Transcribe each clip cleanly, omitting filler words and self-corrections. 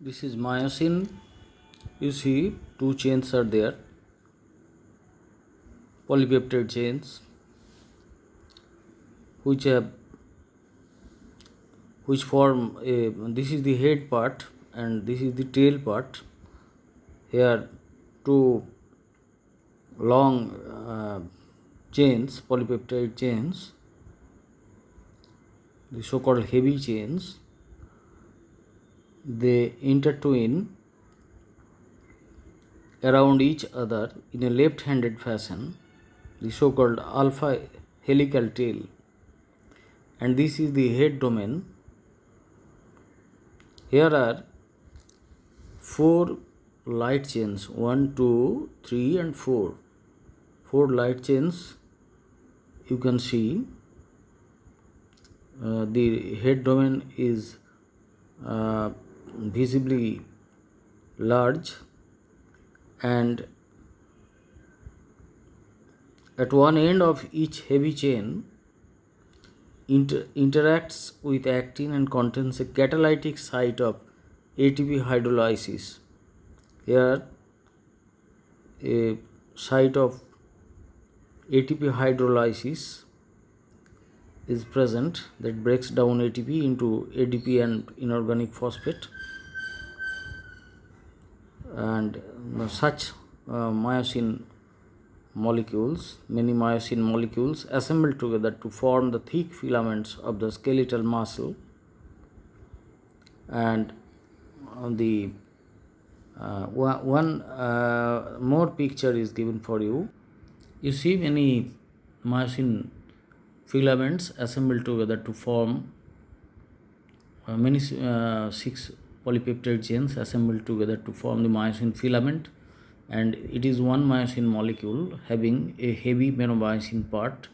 This is myosin. You see, two chains are there, polypeptide chains, which have which form a. This is the head part, and this is the tail part. Here, two long chains, polypeptide chains, the so-called heavy chains. They intertwine around each other in a left-handed fashion, the so-called alpha helical tail, and this is the head domain. Here are four light chains, 1, 2, 3 and 4. Four light chains you can see. The head domain is visibly large, and at one end of each heavy chain interacts with actin and contains a catalytic site of ATP hydrolysis. Here, a site of ATP hydrolysis is present that breaks down ATP into ADP and inorganic phosphate, and such myosin molecules, many myosin molecules assemble together to form the thick filaments of the skeletal muscle. And the one more picture is given for you. You see many myosin filaments assembled together to form many 6 polypeptide chains assembled together to form the myosin filament, and it is one myosin molecule having a heavy monomyosin part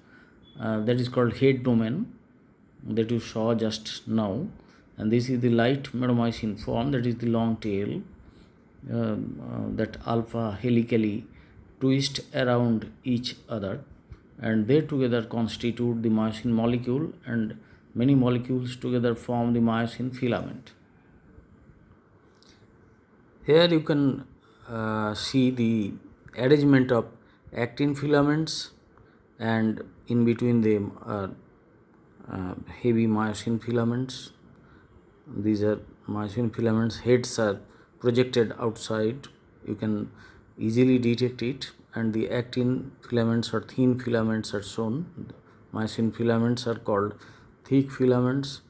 that is called head domain that you saw just now, and this is the light monomyosin form, that is the long tail that alpha helically twist around each other, and they together constitute the myosin molecule, and many molecules together form the myosin filament. Here you can see the arrangement of actin filaments, and in between them are heavy myosin filaments. These are myosin filaments. Heads are projected outside. You can easily detect it, and the actin filaments or thin filaments are shown. Myosin filaments are called thick filaments,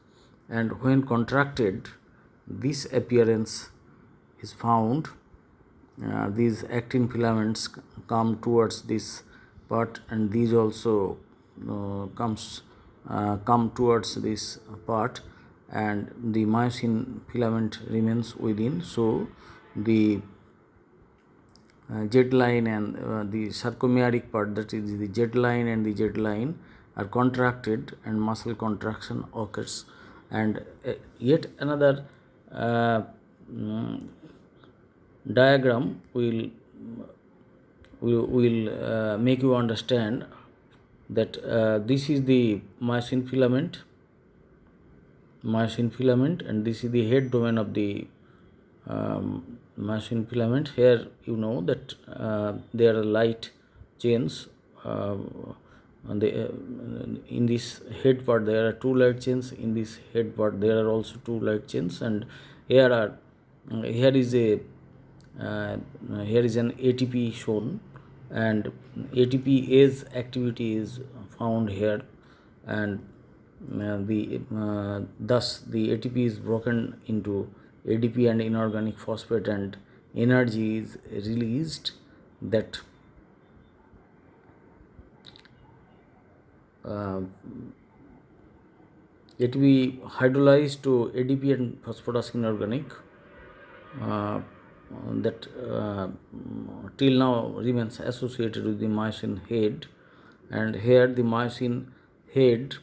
and when contracted, this appearance is found. These actin filaments come towards this part, and these also come towards this part, and the myosin filament remains within. So the jet line and the sarcomeric part, that is the jet line and the jet line, are contracted and muscle contraction occurs. And yet another diagram will make you understand that this is the myosin filament, and this is the head domain of the myosin filament. Here you know that there are light chains in this head part. There are two light chains in this head part. There are also two light chains, and here is an ATP shown, and ATPase activity is found here, and thus the ATP is broken into ADP and inorganic phosphate, and energy is released that ATP hydrolyzed to ADP and phosphorus inorganic that till now remains associated with the myosin head. And here the myosin head,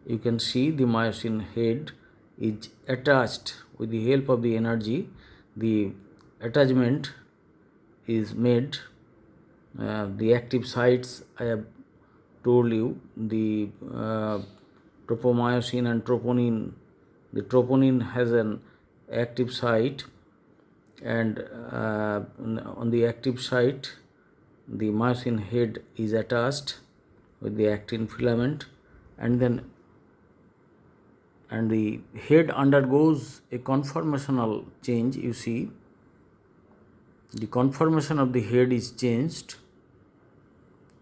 you can see the myosin head is attached with the help of the energy. The attachment is made. The active sites I have told you, the tropomyosin and troponin. The troponin has an active site, and on the active site the myosin head is attached with the actin filament, and the head undergoes a conformational change. You see, the conformation of the head is changed,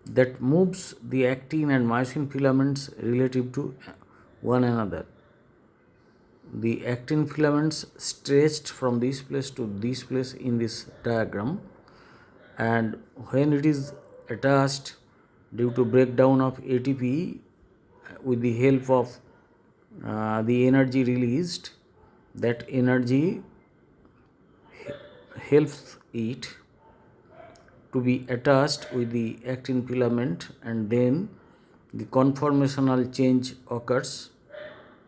that moves the actin and myosin filaments relative to one another. The actin filaments stretched from this place to this place in this diagram, and when it is attached due to breakdown of ATP with the help of the energy released, that energy helps it to be attached with the actin filament, and then the conformational change occurs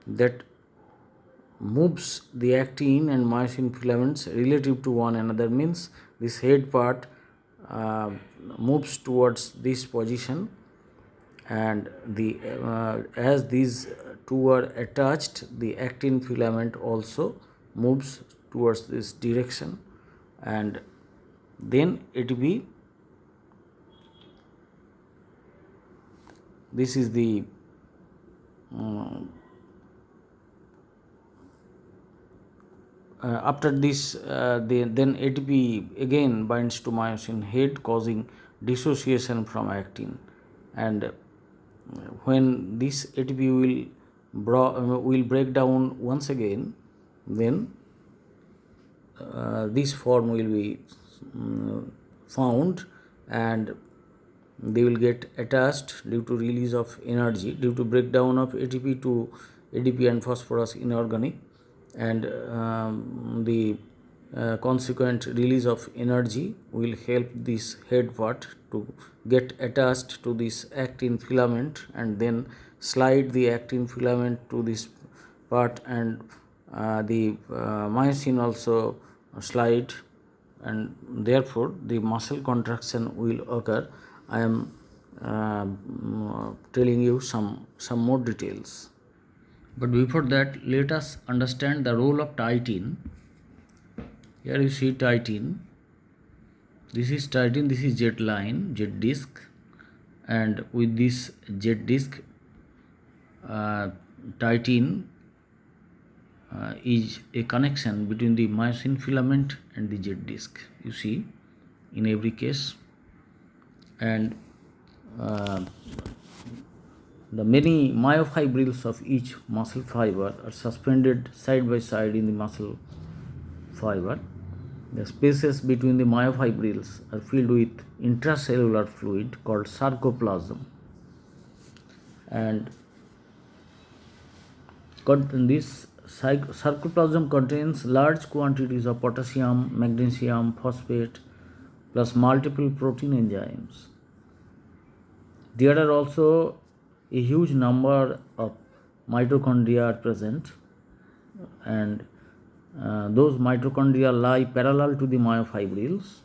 that moves the actin and myosin filaments relative to one another, means this head part moves towards this position, and the as these two are attached, the actin filament also moves towards this direction, and then ATP, this is the after this then ATP again binds to myosin head, causing dissociation from actin, and when this ATP will break down once again, then this form will be found, and they will get attached due to release of energy, due to breakdown of ATP to ADP and phosphorus inorganic, and the consequent release of energy will help this head part to get attached to this actin filament, and then slide the actin filament to this part, and the myosin also slide, and therefore the muscle contraction will occur. I am telling you some more details. But before that, let us understand the role of titin. Here you see titin. This is titin, this is jet line, jet disc, and with this jet disc, titin is a connection between the myosin filament and the jet disc. You see, in every case, and the many myofibrils of each muscle fiber are suspended side by side in the muscle fiber. The spaces between the myofibrils are filled with intracellular fluid called sarcoplasm, and this sarcoplasm contains large quantities of potassium, magnesium, phosphate, plus multiple protein enzymes. There are also a huge number of mitochondria are present, and those mitochondria lie parallel to the myofibrils.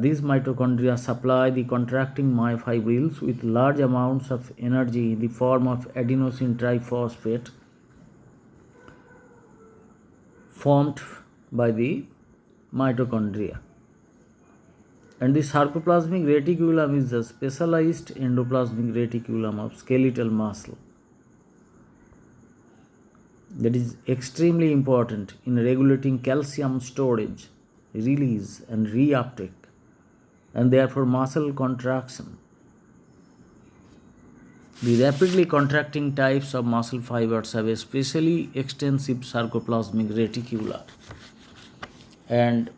These mitochondria supply the contracting myofibrils with large amounts of energy in the form of adenosine triphosphate formed by the mitochondria. And the sarcoplasmic reticulum is the specialized endoplasmic reticulum of skeletal muscle that is extremely important in regulating calcium storage, release, and reuptake, and therefore muscle contraction. The rapidly contracting types of muscle fibers have especially extensive sarcoplasmic reticula, and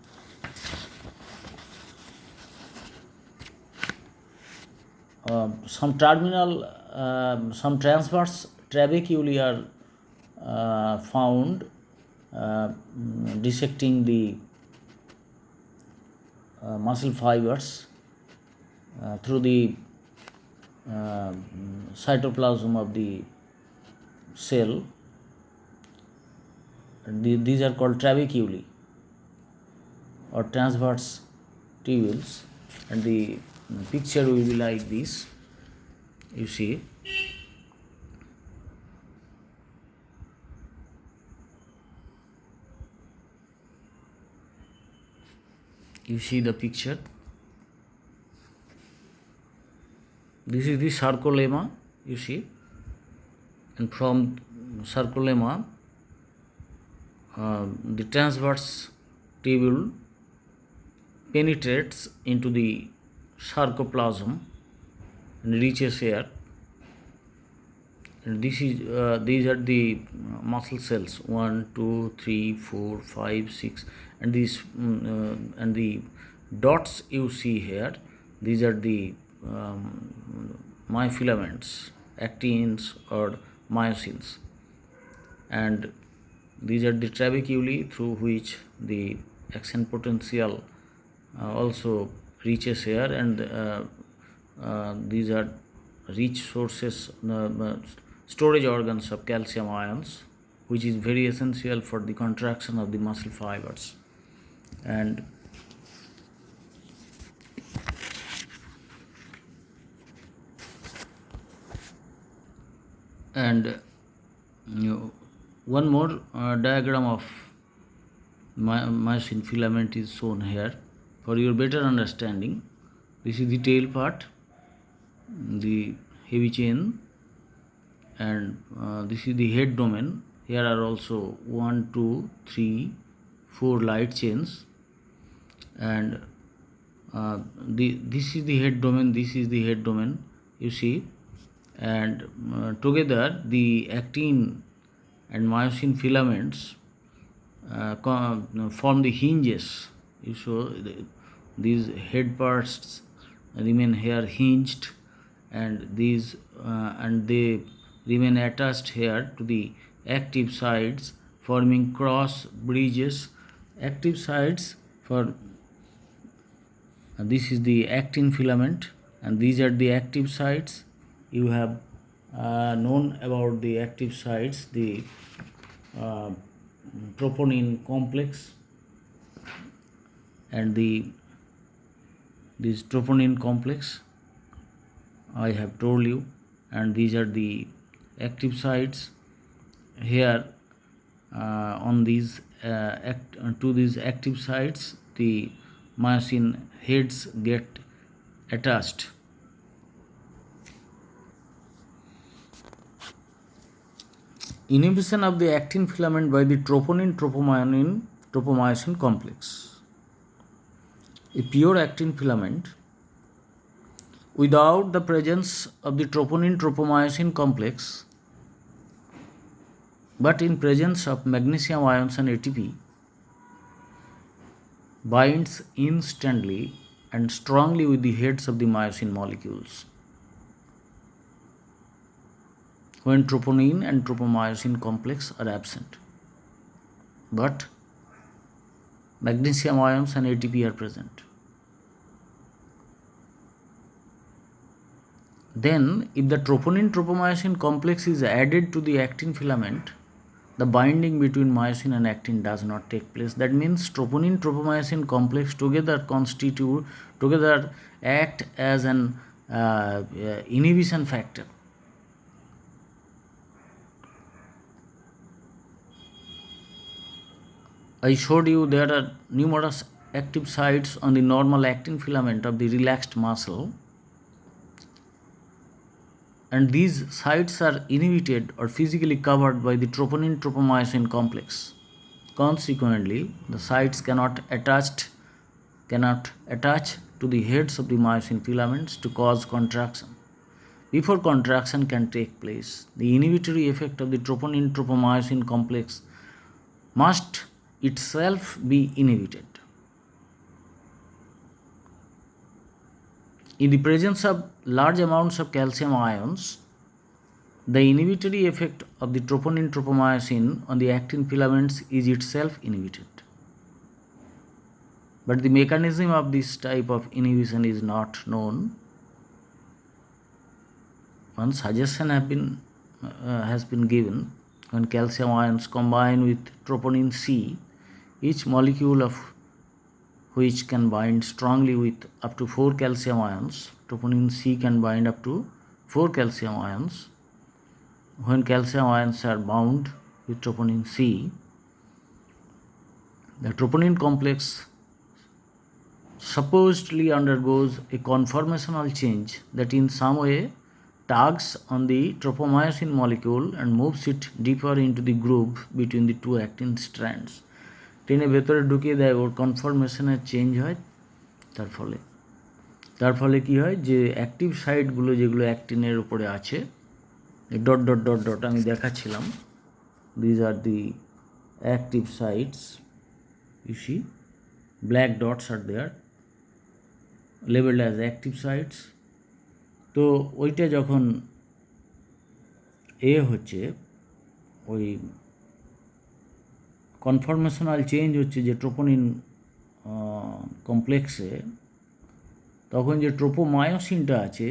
some transverse trabeculae are found dissecting the muscle fibers through the cytoplasm of the cell. These are called trabeculae or transverse tubules, and the picture will be like this. You see, You see the picture. This is the sarcolemma, you see, and from sarcolemma, the transverse tubule penetrates into the sarcoplasm and reaches here. And these are the muscle cells 1, 2, 3, 4, 5, 6, and these and the dots you see here, these are the myofilaments, actins or myosins, and these are the trabeculae through which the action potential also reaches here, and these are rich sources, storage organs of calcium ions, which is very essential for the contraction of the muscle fibers. And one more diagram of myosin filament is shown here for your better understanding. This is the tail part, the heavy chain, and this is the head domain. Here are also 1, 2, 3, 4 light chains, and this is the head domain, this is the head domain, you see, and together the actin and myosin filaments form the hinges. You saw these head parts remain here hinged, and these and they remain attached here to the active sides, forming cross bridges. Active sides for this is the actin filament, and these are the active sites. You have known about the active sites, the troponin complex, and this troponin complex I have told you, and these are the active sites. Here on these to these active sites, the myosin heads get attached. Inhibition of the actin filament by the tropomyosin complex. A pure actin filament without the presence of the tropomyosin complex, but in presence of magnesium ions and ATP, binds instantly and strongly with the heads of the myosin molecules when troponin and tropomyosin complex are absent, but magnesium ions and ATP are present. Then, if the troponin-tropomyosin complex is added to the actin filament, the binding between myosin and actin does not take place. That means troponin-tropomyosin complex together act as an inhibition factor. I showed you there are numerous active sites on the normal actin filament of the relaxed muscle, and these sites are inhibited or physically covered by the troponin-tropomyosin complex. Consequently, the sites cannot attach to the heads of the myosin filaments to cause contraction. Before contraction can take place, the inhibitory effect of the troponin-tropomyosin complex must itself be inhibited. In the presence of large amounts of calcium ions, the inhibitory effect of the troponin-tropomyosin on the actin filaments is itself inhibited. But the mechanism of this type of inhibition is not known. One suggestion has been given: when calcium ions combine with troponin C, each molecule of which can bind strongly with up to 4 calcium ions. Troponin C can bind up to 4 calcium ions. When calcium ions are bound with troponin C, the troponin complex supposedly undergoes a conformational change that in some way tugs on the tropomyosin molecule and moves it deeper into the groove between the two actin strands. টেনে ভেতরে ঢুকিয়ে দেয়, ওর কনফরমেশনের change হয়। তার ফলে কি হয়, যে অ্যাক্টিভ সাইটগুলো যেগুলো অ্যাক্টিনের উপরে আছে, ডট ডট ডট ডট আমি দেখাচ্ছিলাম, these are the active sites, you see black dots are there labeled as active sites. তো ওইটা যখন হচ্ছে, ওই কনফরমেশনাল চেঞ্জ হচ্ছে যে ট্রোপোনিন কমপ্লেক্সে, তখন যে ট্রোপোমায়োসিনটা আছে,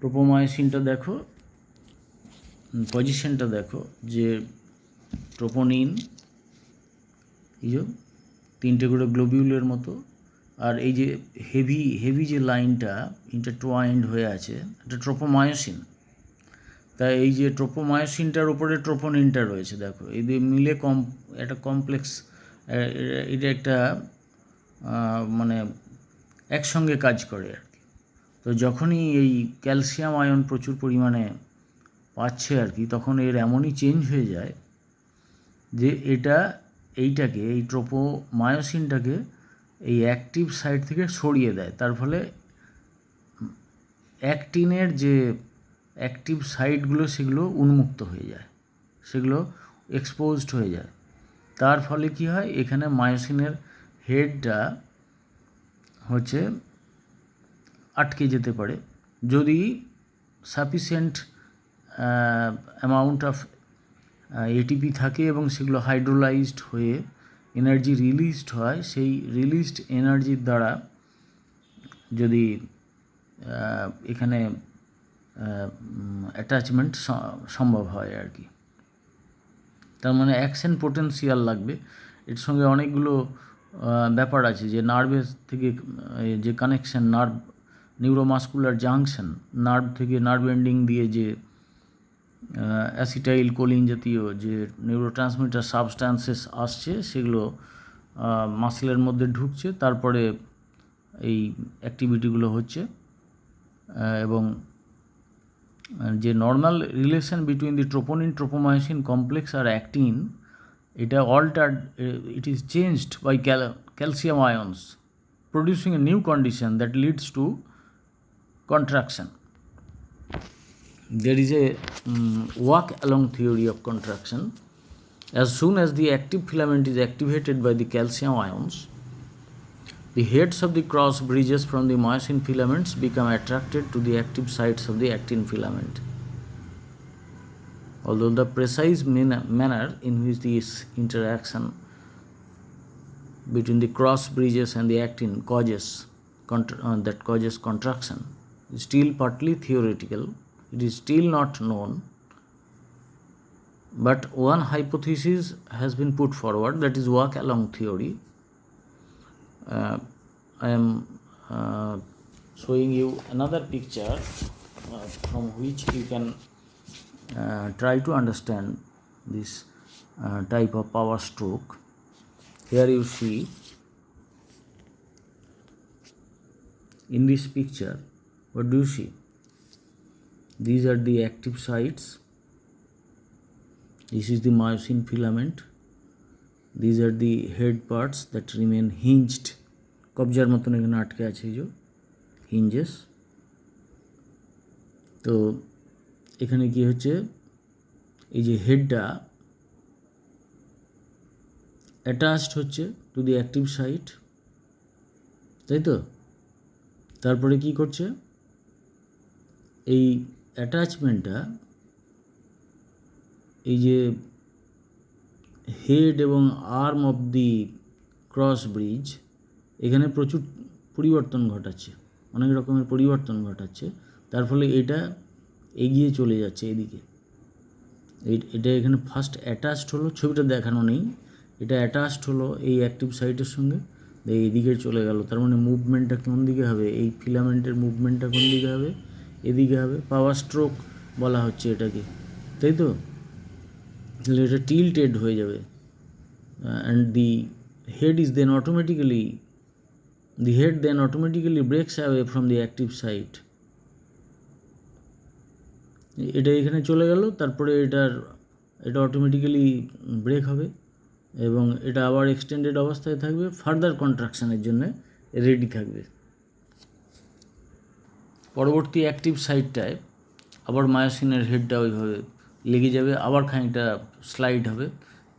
ট্রোপোমায়োসিনটা দেখো, পজিশনটা দেখো, যে ট্রোপোনিন এই যে তিনটে করে গ্লোবিউলের মতো, আর এই যে হেভি যে লাইনটা ইন্টারটুয়াইন্ড হয়ে আছে, এটা ট্রোপোমায়োসিন। তাই এই যে ট্রোপোমায়োসিনটার উপরে ট্রোপোনিনটা রয়েছে, দেখো এই মিলে একটা কমপ্লেক্স, এটা একটা মানে একসঙ্গে কাজ করে আর কি। তো যখনই এই ক্যালসিয়াম আয়ন প্রচুর পরিমাণে পাচ্ছে আর কি, তখন এর এমনই চেঞ্জ হয়ে যায় যে এইটাকে এই ট্রোপোমায়োসিনটাকে এই অ্যাক্টিভ সাইট থেকে সরিয়ে দেয়। তার ফলে অ্যাক্টিনের যে অ্যাক্টিভ সাইটগুলো সেগুলো উন্মুক্ত হয়ে যায়, সেগুলো এক্সপোজড হয়ে যায়। তার ফলে কি হয়, এখানে মায়োসিনের হেডটা হচ্ছে আটকে যেতে পারে, যদি সাফিসিয়েন্ট অ্যামাউন্ট অফ এটিপি থাকে এবং সেগুলো হাইড্রোলাইজড হয়ে এনার্জি রিলিজড হয়। সেই রিলিজড এনার্জির দ্বারা যদি এখানে অ্যাটাচমেন্ট সম্ভব হয় আর কি। তার মানে অ্যাকশন পোটেন্সিয়াল লাগবে, এর সঙ্গে অনেকগুলো ব্যাপার আছে, যে নার্ভের থেকে যে connection, nerve neuromuscular junction, nerve থেকে নার্ভ এন্ডিং দিয়ে যে অ্যাসিটাইল কোলিন জাতীয় যে নিউরোট্রান্সমিটার সাবস্ট্যান্সেস আসছে, সেগুলো মাসেলের মধ্যে ঢুকছে, তারপরে এই অ্যাক্টিভিটিগুলো হচ্ছে। এবং যে normal relation between the tropomyosin complex আর অ্যাক্টিন, এটা altered, it is changed by calcium ions, producing a new condition that leads to contraction. There is a walk along theory of contraction. As soon as the active filament is activated by the calcium ions, the heads of the cross bridges from the myosin filaments become attracted to the active sites of the actin filament. Although the precise manner in which this interaction between the cross bridges and the actin causes contraction is still partly theoretical, it is still not known, but one hypothesis has been put forward, that is walk along theory. I am showing you another picture from which you can try to understand this type of power stroke. Here you see, in this picture, what do you see? These are the active sites. This is the myosin filament. These are the head parts that remain hinged. কবজার মতন এখানে আটকে আছে, এই যে হিঞ্জেস। তো এখানে কি হচ্ছে, এই যে হেডটা অ্যাটাচড হচ্ছে টু দি অ্যাক্টিভ সাইট, তাই তো। তারপরে কি করছে, এই অ্যাটাচমেন্টটা, এই যে হেড এবং arm of the cross bridge, এখানে প্রচুর পরিবর্তন ঘটাচ্ছে, অনেক রকমের পরিবর্তন ঘটাচ্ছে। তার ফলে এটা এগিয়ে চলে যাচ্ছে এদিকে। এটা এখানে ফার্স্ট অ্যাটাচড হলো, ছবিটা দেখানো নেই, এটা অ্যাটাচড হলো এই অ্যাক্টিভ সাইটের সঙ্গে, এইদিকে চলে গেল। তার মানে মুভমেন্টটা কোন দিকে হবে, এই ফিলামেন্টের মুভমেন্টটা কোন দিকে হবে, এদিকে হবে। পাওয়ার স্ট্রোক বলা হচ্ছে এটাকে, তাই তো। তাহলে এটা টিল্টেড হয়ে যাবে, and the head is then automatically the head then automatically breaks away from the active site. এটা এখানে চলে গেল, তারপরে এটা অটোমেটিক্যালি ব্রেক হবে এবং এটা আবার এক্সটেন্ডেড অবস্থায় থাকবে, ফার্দার কন্ট্রাকশানের জন্য রেডি থাকবে। পরবর্তী অ্যাক্টিভ সাইডটায় আবার মায়োসিনের হেডটা ওইভাবে লেগে যাবে, আবার খানিকটা স্লাইড হবে,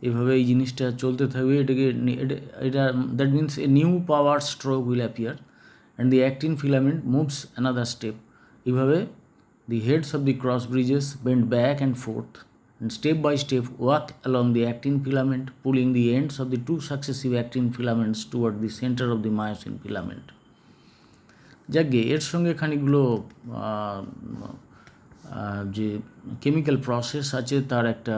এভাবে এই জিনিসটা চলতে থাকবে। এটা that means a new power stroke will appear and the actin filament moves another step. এইভাবে the heads of the cross bridges bend back and forth and step by step walk along the actin filament, pulling the ends of the two successive actin filaments toward the center of the myosin filament. যাকে এর সঙ্গে খানিকগুলো যে chemical process আছে তার একটা